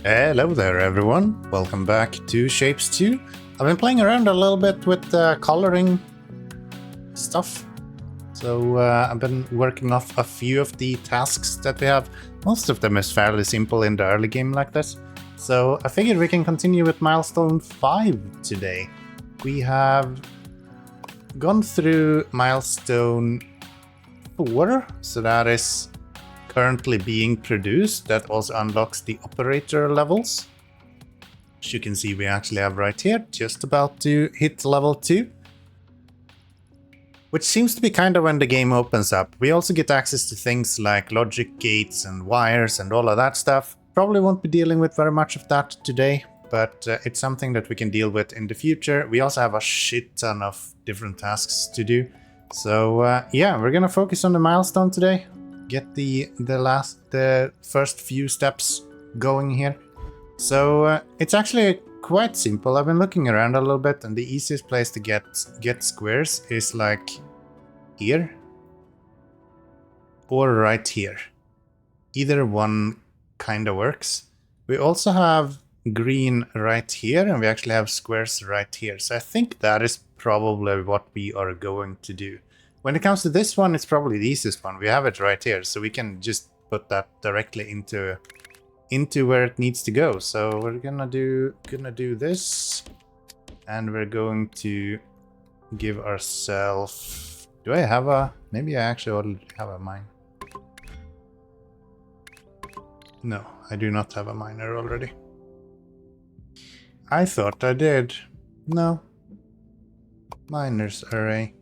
Hello there everyone, welcome back to Shapes 2. I've been playing around a little bit with coloring stuff. So I've been working off a few of the tasks that we have. Most of them is fairly simple in the early game like this. So I figured we can continue with milestone 5 today. We have gone through milestone 4, so that is currently being produced. That also unlocks the operator levels. As you can see, we actually have right here, just about to hit level 2. Which seems to be kind of when the game opens up. We also get access to things like logic gates and wires and all of that stuff. Probably won't be dealing with very much of that today, but it's something that we can deal with in the future. We also have a shit ton of different tasks to do. So yeah, we're gonna focus on the milestone today. Get the first few steps going here. So it's actually quite simple. I've been looking around a little bit, and the easiest place to get squares is like here or right here. Either one kind of works. We also have green right here, and we actually have squares right here. So I think that is probably what we are going to do. When it comes to this one, it's probably the easiest one. We have it right here, so we can just put that directly into where it needs to go. So we're gonna do this, and we're going to give ourselves. Do I have a? Maybe I actually already have a mine. No, I do not have a miner already. I thought I did. No. Miners array.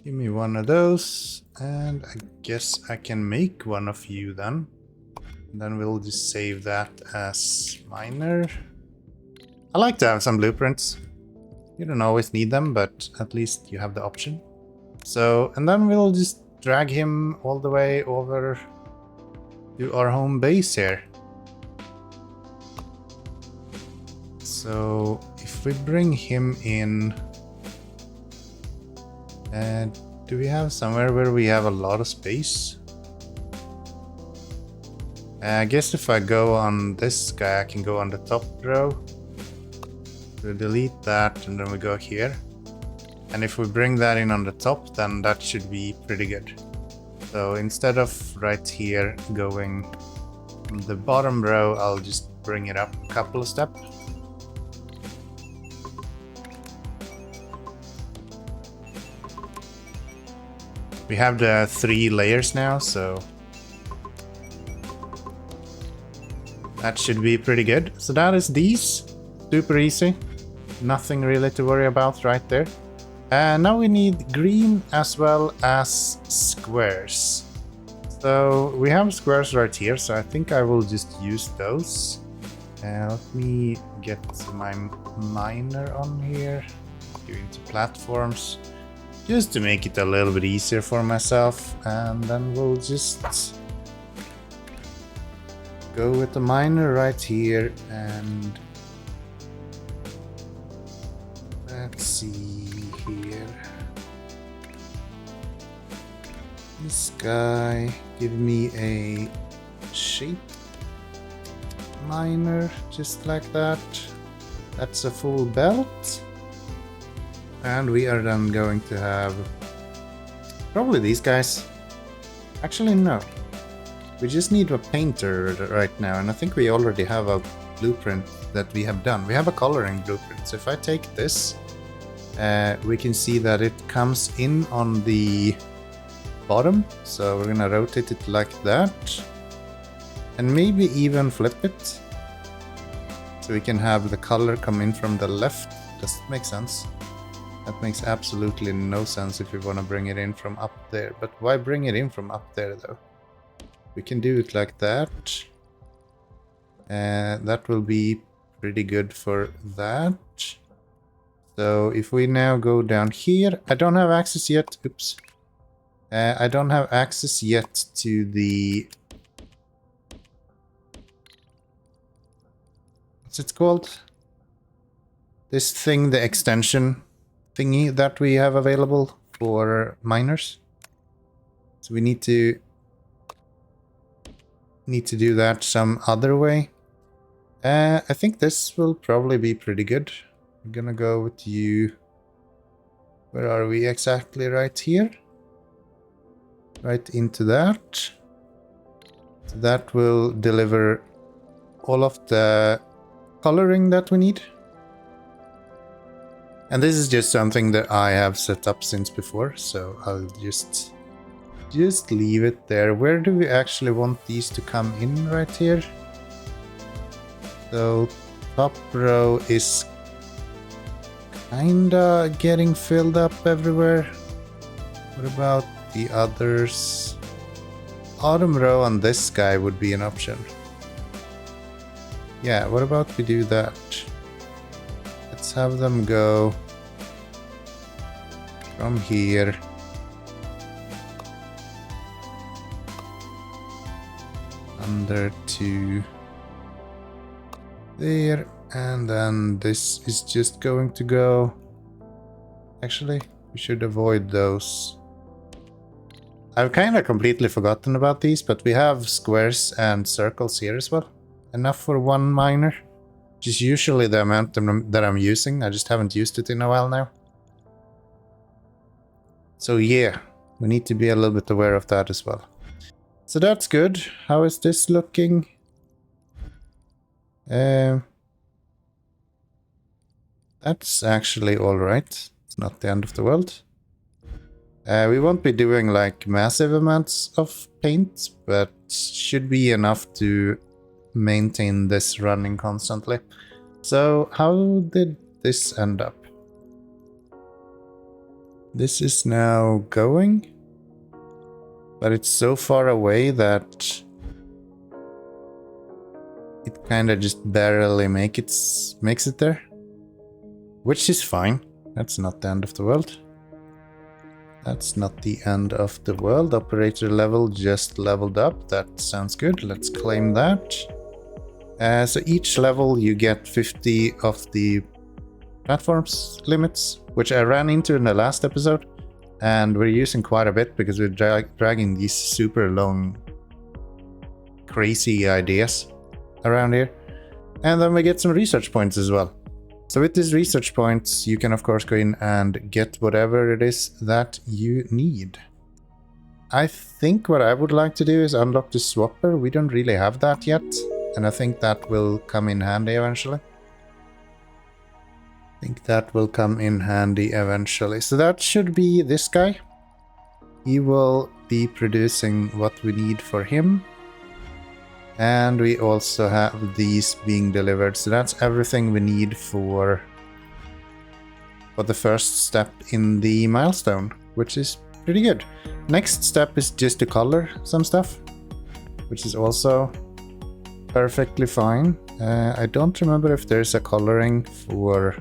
Give me one of those, and I guess I can make one of you then. And then we'll just save that as miner. I like to have some blueprints. You don't always need them, but at least you have the option. So, and then we'll just drag him all the way over to our home base here. So, if we bring him in... And do we have somewhere where we have a lot of space? I guess if I go on this guy, I can go on the top row. So delete that, and then we go here. And if we bring that in on the top, then that should be pretty good. So instead of right here going on the bottom row, I'll just bring it up a couple of steps. We have the 3 layers now, so that should be pretty good. So that is these. Super easy. Nothing really to worry about right there. And now we need green as well as squares. So we have squares right here, so I think I will just use those. Let me get my miner on here. Go into platforms. Just to make it a little bit easier for myself, and then we'll just go with the miner right here, and let's see here. This guy, give me a shape miner, just like that. That's a full belt. And we are then going to have probably these guys. Actually, no. We just need a painter right now, and I think we already have a blueprint that we have done. We have a coloring blueprint. So if I take this, we can see that it comes in on the bottom. So we're gonna rotate it like that. And maybe even flip it. So we can have the color come in from the left. Does it make sense? That makes absolutely no sense if we want to bring it in from up there. But why bring it in from up there though? We can do it like that. That will be pretty good for that. So if we now go down here, I don't have access yet. Oops. I don't have access yet to the... What's it called? This thing, the extension thingy that we have available for miners. So we need to do that some other way. I think this will probably be pretty good. I'm gonna go with you. Where are we exactly? Right here? Right into that. So that will deliver all of the coloring that we need. And this is just something that I have set up since before, so I'll just leave it there. Where do we actually want these to come in? Right here? So top row is kinda getting filled up everywhere. What about the others? Autumn row on this guy would be an option. Yeah, what about we do that? Let's have them go from here under to there, and then this is just going to go. Actually, we should avoid those. I've kind of completely forgotten about these, but we have squares and circles here as well. Enough for one miner, which is usually the amount that I'm using. I just haven't used it in a while now. So yeah, we need to be a little bit aware of that as well. So that's good. How is this looking? That's actually alright. It's not the end of the world. We won't be doing like massive amounts of paint, but should be enough to maintain this running constantly. So how did this end up? This is now going, but it's so far away that it kind of just barely makes it there, which is fine. That's not the end of the world. That's not the end of the world. Operator level just leveled up. That sounds good. Let's claim that. So each level you get 50 of the platforms limits, which I ran into in the last episode. And we're using quite a bit because we're dragging these super long, crazy ideas around here. And then we get some research points as well. So with these research points, you can of course go in and get whatever it is that you need. I think what I would like to do is unlock the swapper. We don't really have that yet, and I think that will come in handy eventually. So that should be this guy. He will be producing what we need for him. And we also have these being delivered. So that's everything we need for the first step in the milestone, which is pretty good. Next step is just to color some stuff, which is also perfectly fine. I don't remember if there's a coloring for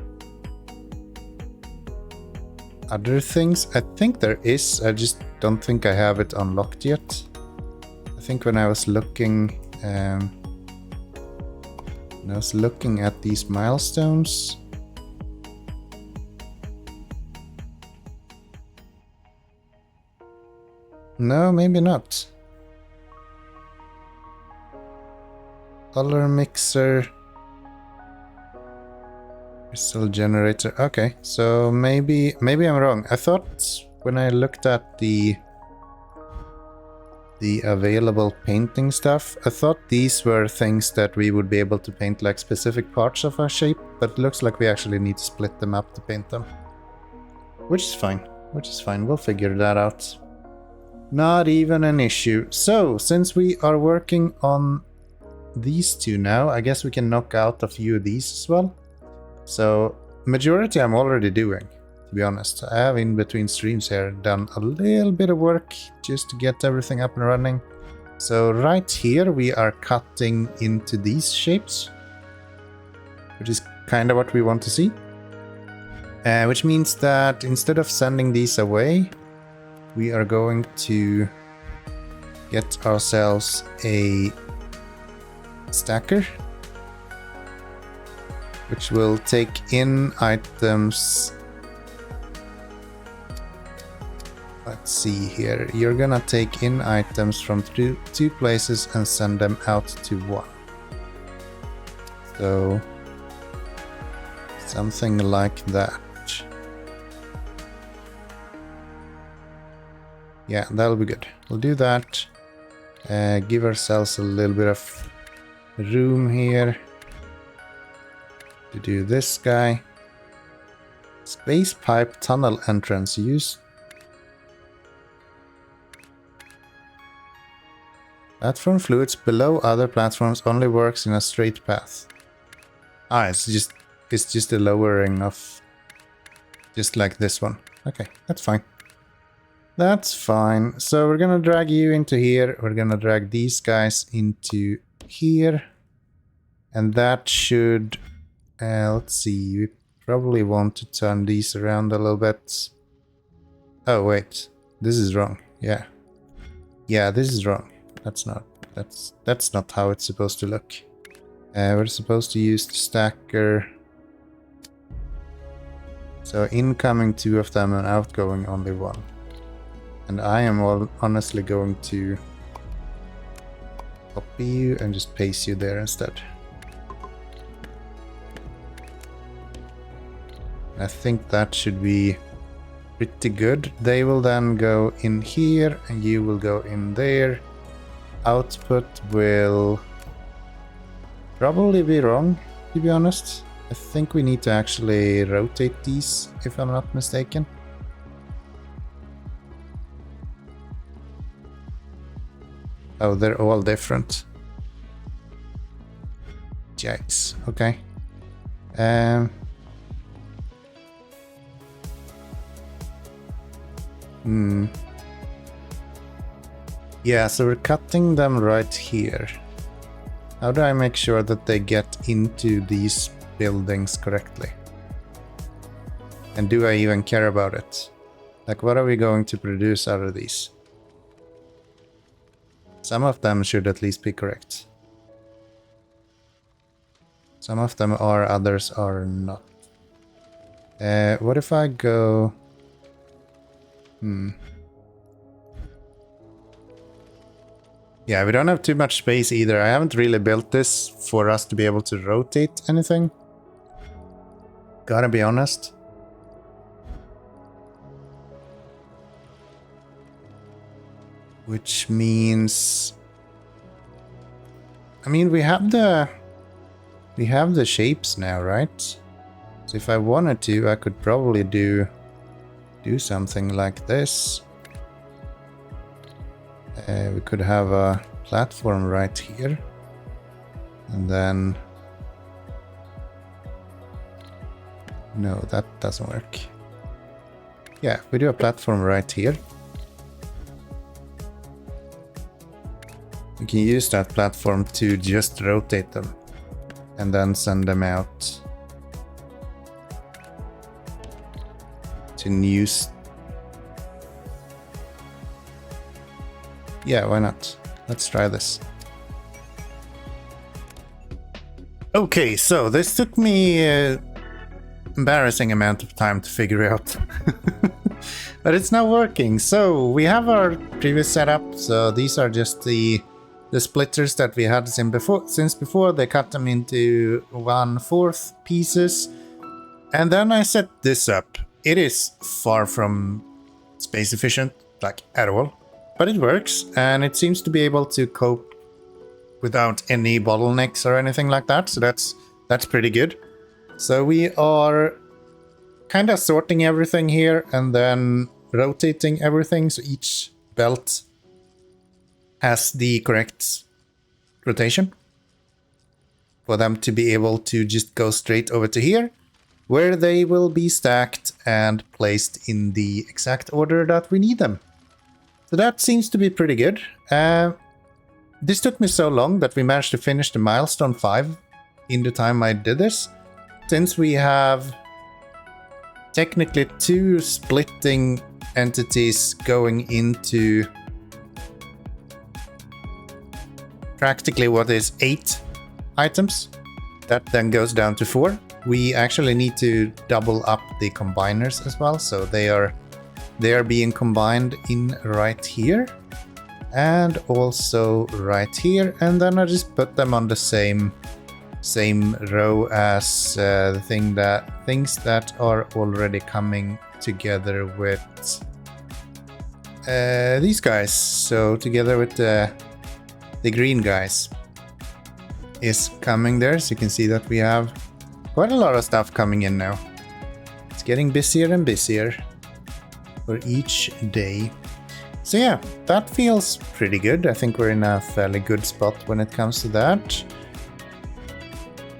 other things. I think there is. I just don't think I have it unlocked yet. I think when I was looking at these milestones, no, maybe not. Color mixer, crystal generator. Okay, so maybe I'm wrong. I thought when I looked at the available painting stuff, I thought these were things that we would be able to paint like specific parts of our shape, but it looks like we actually need to split them up to paint them. Which is fine. We'll figure that out. Not even an issue. So, since we are working on these two now, I guess we can knock out a few of these as well. So, majority I'm already doing. To be honest, I have in between streams here done a little bit of work just to get everything up and running. So right here we are cutting into these shapes, which is kind of what we want to see. Which means that instead of sending these away, we are going to get ourselves a stacker, which will take in items. Let's see here. You're gonna take in items from two places and send them out to one. So something like that. Yeah, that'll be good. We'll do that. Give ourselves a little bit of room here to do this guy. Space pipe tunnel entrance use. Platform fluids below other platforms only works in a straight path. Ah, it's just a lowering of, just like this one. Okay, that's fine. That's fine. So we're gonna drag you into here. We're gonna drag these guys into here. And that should... let's see. We probably want to turn these around a little bit. Oh, wait. This is wrong. Yeah. Yeah, this is wrong. That's not how it's supposed to look. We're supposed to use the stacker. So incoming 2 of them and outgoing only 1. And I am honestly going to copy you and just paste you there instead. I think that should be pretty good. They will then go in here and you will go in there. Output will probably be wrong, to be honest. I think we need to actually rotate these, if I'm not mistaken. Oh, they're all different. Yikes. Okay. Yeah, so we're cutting them right here. How do I make sure that they get into these buildings correctly? And do I even care about it? Like, what are we going to produce out of these? Some of them should at least be correct. Some of them are, others are not. What if I go... Yeah, we don't have too much space either. I haven't really built this for us to be able to rotate anything. Gotta be honest. Which means... I mean, we have the shapes now, right? So if I wanted to, I could probably do something like this. We could have a platform right here. And then... No, that doesn't work. Yeah, we do a platform right here. We can use that platform to just rotate them. And then send them out to new... Yeah, why not? Let's try this. Okay, so this took me embarrassing amount of time to figure out. But it's now working. So we have our previous setup. So these are just the splitters that we had since before. They cut them into 1/4 pieces. And then I set this up. It is far from space efficient, like at all. But it works, and it seems to be able to cope without any bottlenecks or anything like that. So that's pretty good. So we are kind of sorting everything here and then rotating everything. So each belt has the correct rotation for them to be able to just go straight over to here, where they will be stacked and placed in the exact order that we need them. So that seems to be pretty good. This took me so long that we managed to finish the milestone 5 in the time I did this. Since we have technically 2 splitting entities going into practically what is 8 items, that then goes down to 4. We actually need to double up the combiners as well, so they are being combined in right here and also right here, and then I just put them on the same same row as the things that are already coming together with these guys. So together with the green guys is coming there. So you can see that we have quite a lot of stuff coming in now. It's getting busier and busier for each day. So yeah, that feels pretty good. I think we're in a fairly good spot when it comes to that.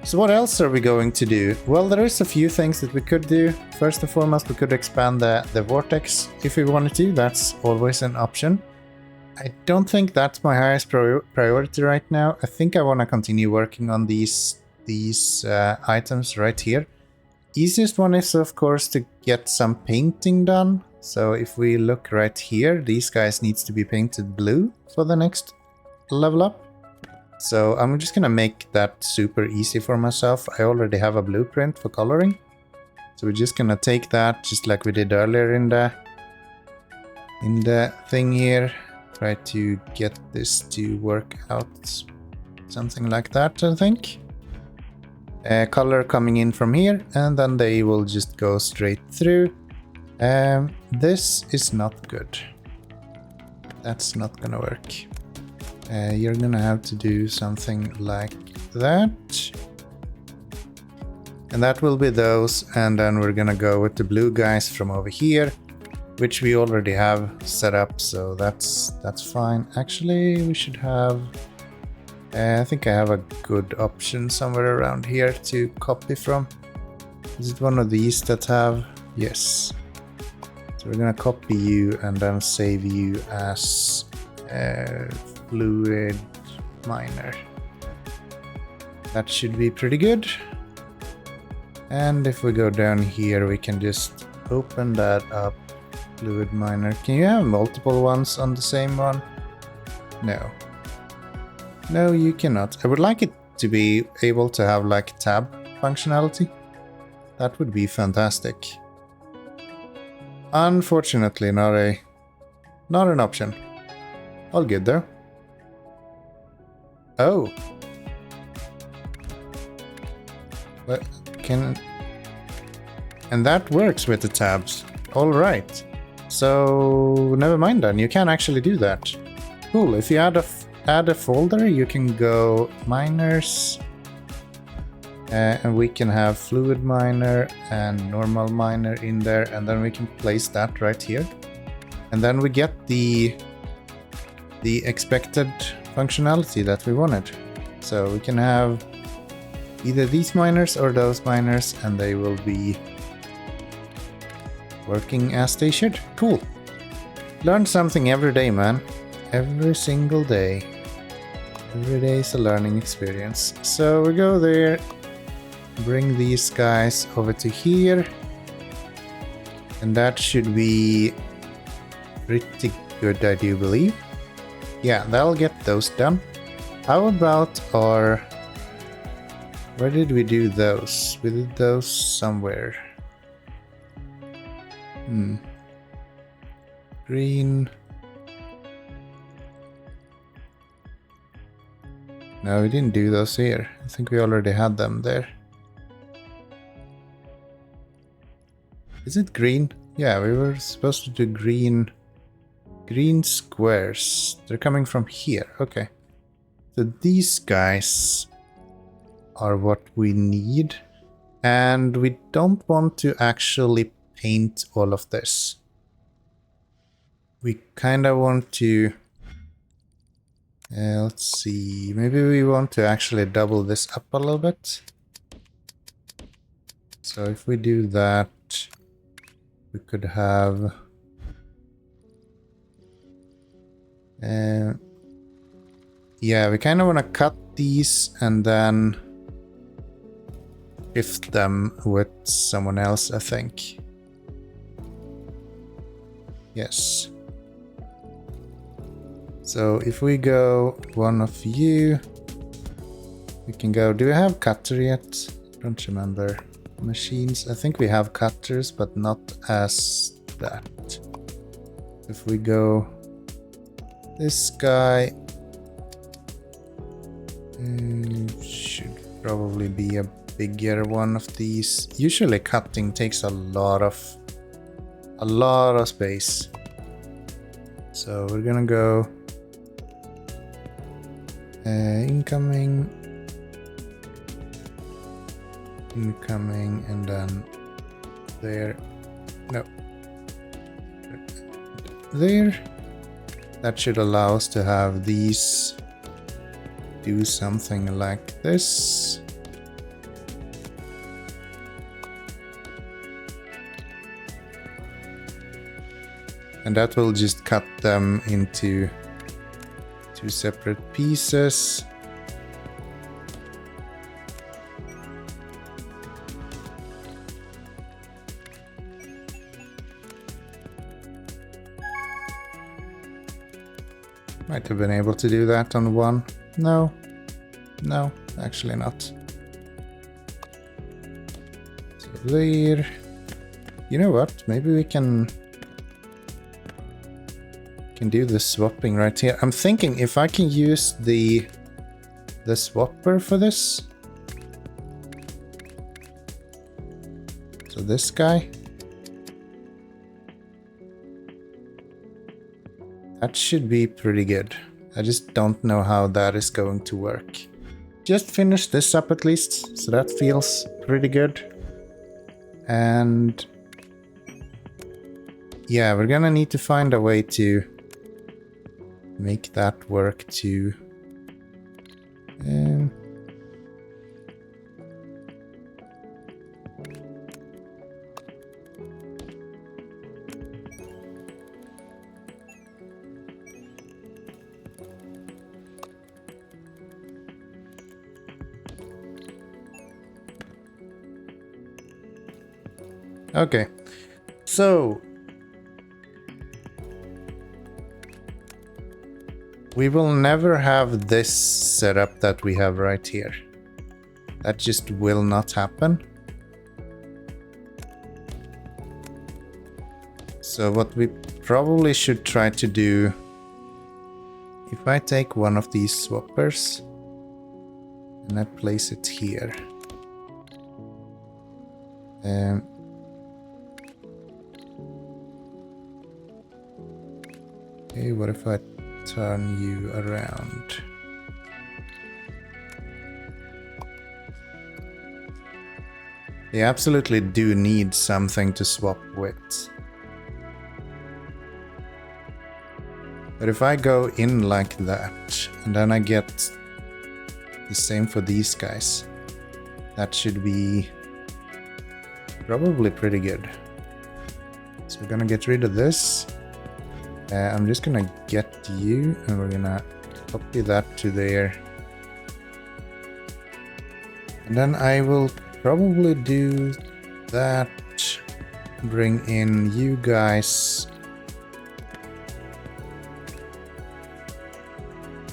So what else are we going to do? Well, there is a few things that we could do. First and foremost, we could expand the vortex if we wanted to. That's always an option. I don't think that's my highest priority right now. I think I want to continue working on these items right here. Easiest one is, of course, to get some painting done. So if we look right here, these guys needs to be painted blue for the next level up. So I'm just gonna make that super easy for myself. I already have a blueprint for coloring. So we're just gonna take that just like we did earlier in the thing here. Try to get this to work out. Something like that, I think. Color coming in from here, and then they will just go straight through. This is not good. That's not gonna work. You're gonna have to do something like that. And that will be those, and then we're gonna go with the blue guys from over here, which we already have set up, so that's fine. Actually, we should have... I think I have a good option somewhere around here to copy from. Is it one of these that have... Yes. So we're gonna copy you and then save you as fluid miner. That should be pretty good. And if we go down here, we can just open that up. Fluid miner. Can you have multiple ones on the same one? No. No, you cannot. I would like it to be able to have like tab functionality. That would be fantastic. Unfortunately, not an option. All good though. Oh. But can... And that works with the tabs. All right. So never mind then. You can actually do that. Cool. If you add a folder, you can go miners, and we can have fluid miner and normal miner in there, and then we can place that right here, and then we get the expected functionality that we wanted. So we can have either these miners or those miners, and they will be working as they should. Cool. Learn something every day, man. Every single day. Every day is a learning experience. So we go there, bring these guys over to here, and that should be pretty good, I do believe. Yeah, that'll get those done. How about our... Where did we do those? We did those somewhere. Green. No, we didn't do those here. I think we already had them there. Is it green? Yeah, we were supposed to do green squares. They're coming from here. Okay. So these guys are what we need. And we don't want to actually paint all of this. We kind of want to... let's see. Maybe we want to actually double this up a little bit. So if we do that, we could have... yeah, we kind of want to cut these and then shift them with someone else, I think. Yes. So if we go one of you, we can go... Do we have cutter yet? I don't remember. Machines. I think we have cutters, but not as that. If we go this guy, should probably be a bigger one of these. Usually cutting takes a lot of space. So we're gonna go incoming, and then there. No. There. That should allow us to have these do something like this. And that will just cut them into 2 separate pieces. Might have been able to do that on one. No, actually not. So there. You know what? Maybe we can do the swapping right here. I'm thinking if I can use the swapper for this. So this guy. That should be pretty good. I just don't know how that is going to work. Just finish this up at least, so that feels pretty good. And yeah, we're gonna need to find a way to make that work too. Okay, so we will never have this setup that we have right here. That just will not happen. So what we probably should try to do, if I take one of these swappers and I place it here. Okay, what if I turn you around? They absolutely do need something to swap with. But if I go in like that, and then I get the same for these guys, that should be probably pretty good. So we're gonna get rid of this. I'm just gonna get you, and we're gonna copy that to there. And then I will probably do that, bring in you guys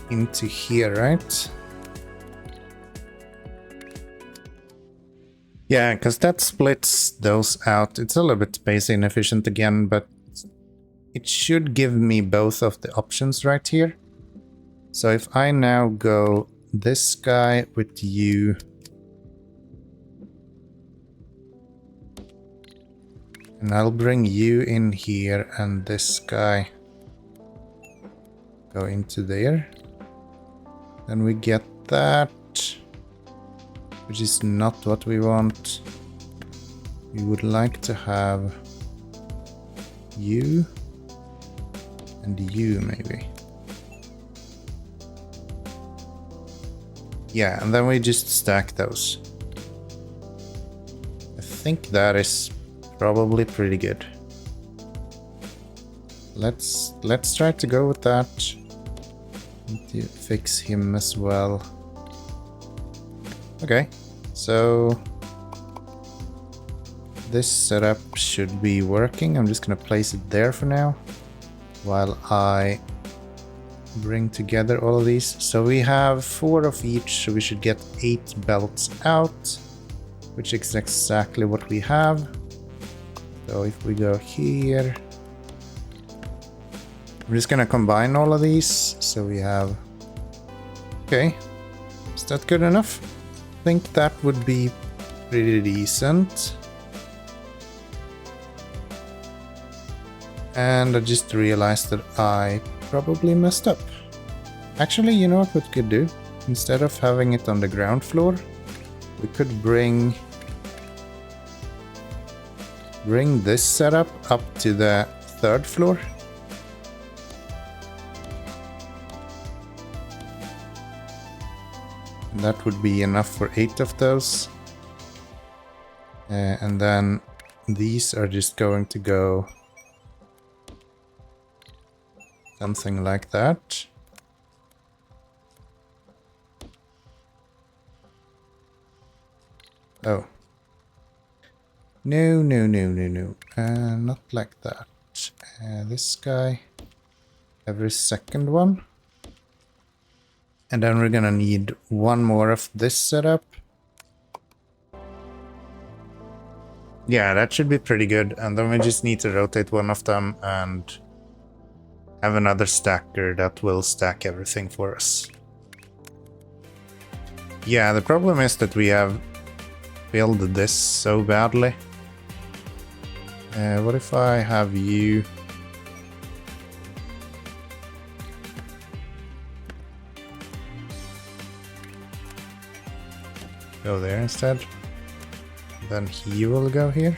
into here, right? Yeah, because that splits those out. It's a little bit space inefficient again, but it should give me both of the options right here. So if I now go this guy with you, and I'll bring you in here, and this guy go into there, then we get that, which is not what we want. We would like to have you and you, maybe. Yeah, and then we just stack those. I think that is probably pretty good. Let's try to go with that. Need to fix him as well. Okay, so this setup should be working. I'm just gonna place it there for now, while I bring together all of these. So we have 4 of each, so we should get 8 belts out, which is exactly what we have. So if we go here, I'm just gonna combine all of these, so we have... Okay, is that good enough? think that would be pretty decent. And I just realized that I probably messed up. Actually, you know what we could do? Instead of having it on the ground floor, we could bring this setup up to the 3rd floor. And that would be enough for 8 of those. And then these are just going to go something like that. Oh. No. Not like that. This guy. Every second one. And then we're gonna need one more of this setup. Yeah, that should be pretty good. And then we just need to rotate one of them and have another stacker that will stack everything for us. Yeah, the problem is that we have failed this so badly. What if I have you... go there instead? Then he will go here.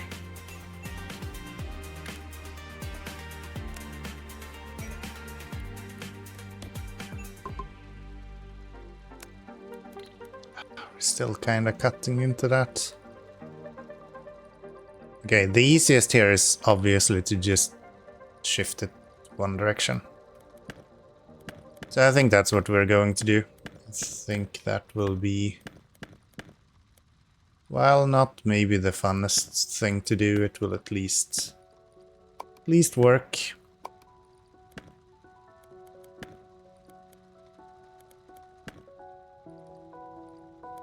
Still kind of cutting into that. Okay, the easiest here is obviously to just shift it one direction. So I think that's what we're going to do. I think that will be, while not maybe the funnest thing to do, it will at least work.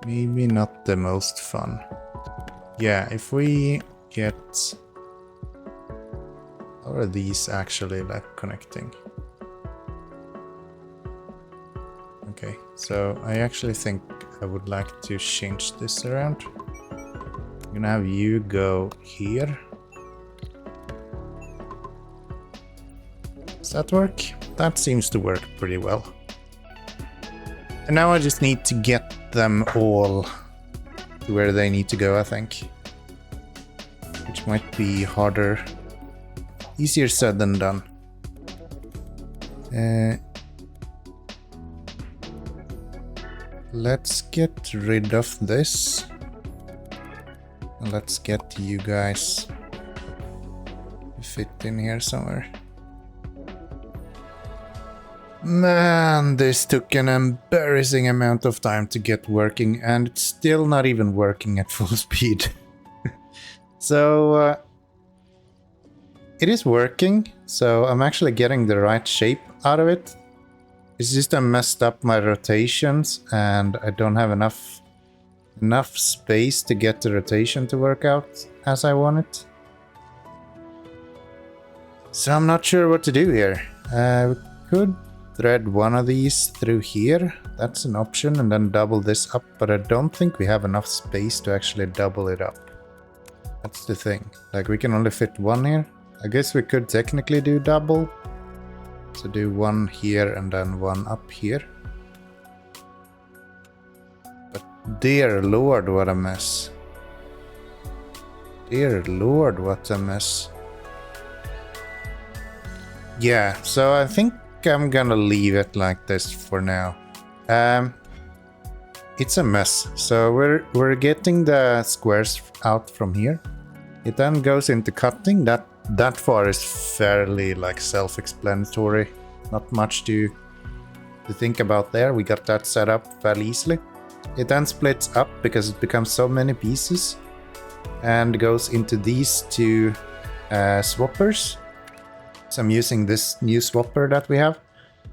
Maybe not the most fun. Yeah, if we get... how are these actually like connecting? Okay, so I actually think I would like to change this around. I'm gonna have you go here. Does that work? That seems to work pretty well. And now I just need to get them all to where they need to go, I think. Which might be harder. Easier said than done. Let's get rid of this. And let's get you guys to fit in here somewhere. Man, this took an embarrassing amount of time to get working, and it's still not even working at full speed. So, it is working, so I'm actually getting the right shape out of it. It's just I messed up my rotations, and I don't have enough space to get the rotation to work out as I want it. So I'm not sure what to do here. We could thread one of these through here. That's an option, and then double this up, but I don't think we have enough space to actually double it up. That's the thing. Like, we can only fit one here. I guess we could technically do double. So do one here and then one up here. But dear lord, what a mess. Dear lord, what a mess. Yeah, so I think I'm gonna leave it like this for now. It's a mess. So we're getting the squares out from here. It then goes into cutting. That far is fairly like self-explanatory. Not much to think about there. We got that set up fairly easily. It then splits up because it becomes so many pieces and goes into these two swappers. So I'm using this new swapper that we have,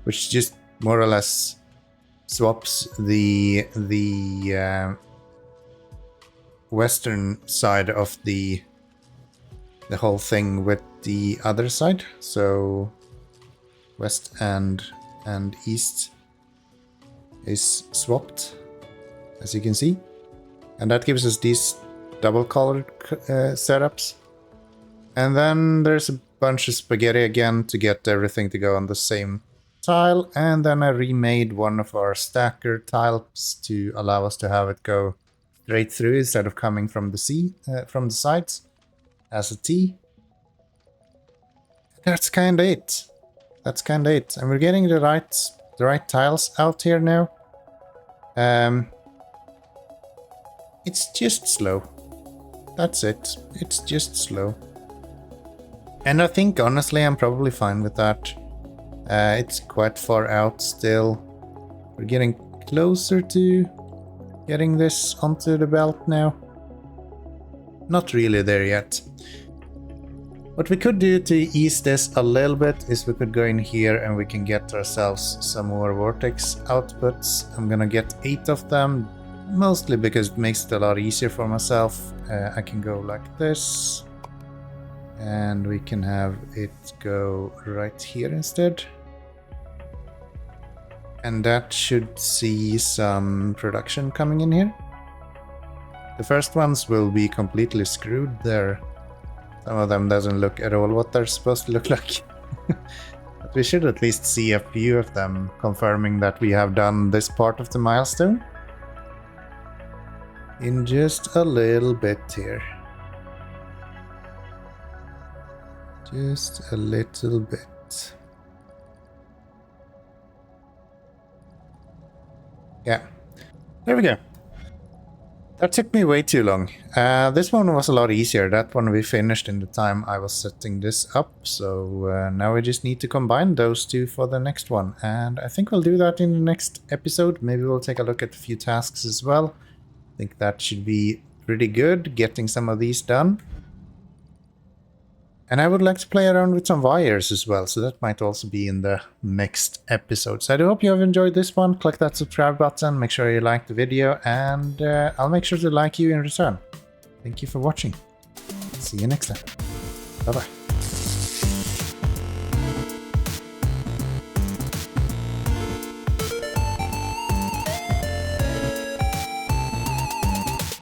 which just more or less swaps the western side of the whole thing with the other side. So west and east is swapped, as you can see. And that gives us these double colored setups. And then there's a bunch of spaghetti again to get everything to go on the same tile. And then I remade one of our stacker tiles to allow us to have it go straight through instead of coming from the sides as a T. That's kind of it. That's kind of it. And we're getting the right tiles out here now. It's just slow. That's it. It's just slow. And I think, honestly, I'm probably fine with that. It's quite far out still. We're getting closer to getting this onto the belt now. Not really there yet. What we could do to ease this a little bit is we could go in here and we can get ourselves some more vortex outputs. I'm gonna get 8 of them, mostly because it makes it a lot easier for myself. I can go like this. And we can have it go right here instead. And that should see some production coming in here. The first ones will be completely screwed there. Some of them doesn't look at all what they're supposed to look like. But we should at least see a few of them confirming that we have done this part of the milestone. In just a little bit here. Just a little bit. Yeah, there we go. That took me way too long. This one was a lot easier. That one we finished in the time I was setting this up. So now we just need to combine those two for the next one. And I think we'll do that in the next episode. Maybe we'll take a look at a few tasks as well. I think that should be pretty good, getting some of these done. And I would like to play around with some wires as well, so that might also be in the next episode. So I do hope you have enjoyed this one. Click that subscribe button, make sure you like the video, and I'll make sure to like you in return. Thank you for watching. See you next time. Bye-bye.